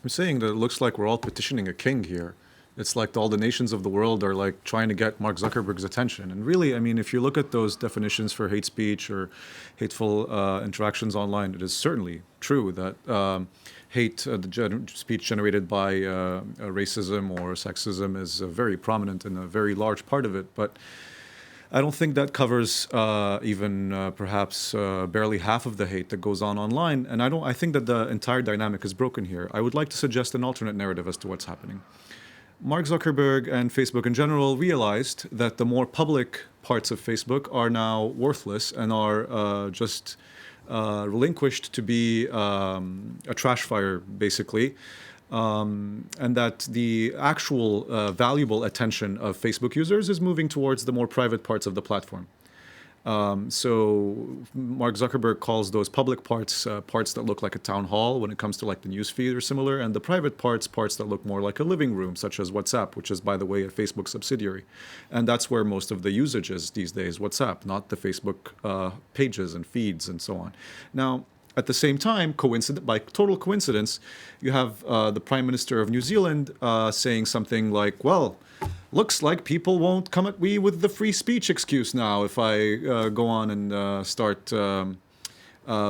I'm saying that it looks like we're all petitioning a king here. It's like all the nations of the world are like trying to get Mark Zuckerberg's attention. And really, I mean, if you look at those definitions for hate speech or hateful interactions online, it is certainly true that speech generated by racism or sexism is very prominent and a very large part of it. But I don't think that covers even perhaps barely half of the hate that goes on online. And I think that the entire dynamic is broken here. I would like to suggest an alternate narrative as to what's happening. Mark Zuckerberg and Facebook in general realized that the more public parts of Facebook are now worthless and are just relinquished to be a trash fire, basically. And that the actual valuable attention of Facebook users is moving towards the more private parts of the platform. So Mark Zuckerberg calls those public parts parts that look like a town hall when it comes to like the news feed or similar, and the private parts that look more like a living room, such as WhatsApp, which is, by the way, a Facebook subsidiary. And that's where most of the usage is these days, WhatsApp, not the Facebook pages and feeds and so on. Now, at the same time, by total coincidence, you have the Prime Minister of New Zealand saying something like, well, looks like people won't come at me with the free speech excuse now if I go on and start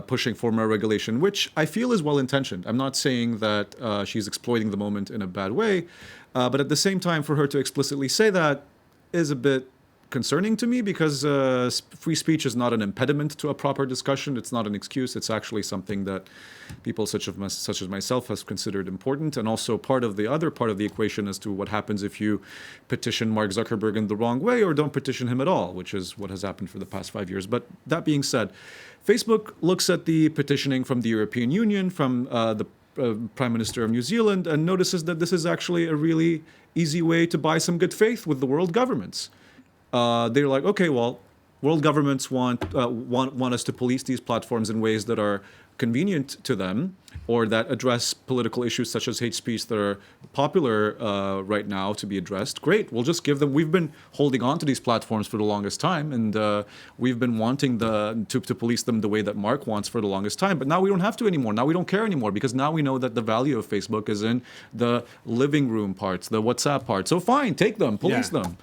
pushing for more regulation, which I feel is well-intentioned. I'm not saying that she's exploiting the moment in a bad way, but at the same time, for her to explicitly say that is a bit concerning to me, because free speech is not an impediment to a proper discussion. It's not an excuse. It's actually something that people such as myself has considered important, and also the other part of the equation as to what happens if you petition Mark Zuckerberg in the wrong way or don't petition him at all, which is what has happened for the past 5 years. But that being said, Facebook looks at the petitioning from the European Union, from the Prime Minister of New Zealand, and notices that this is actually a really easy way to buy some good faith with the world governments. They're like, okay, well, world governments want us to police these platforms in ways that are convenient to them, or that address political issues such as hate speech that are popular right now to be addressed. Great, we'll just give them. We've been holding on to these platforms for the longest time, and we've been wanting to police them the way that Mark wants for the longest time. But now we don't have to anymore. Now we don't care anymore, because now we know that the value of Facebook is in the living room parts, the WhatsApp parts. So fine, take them, police them.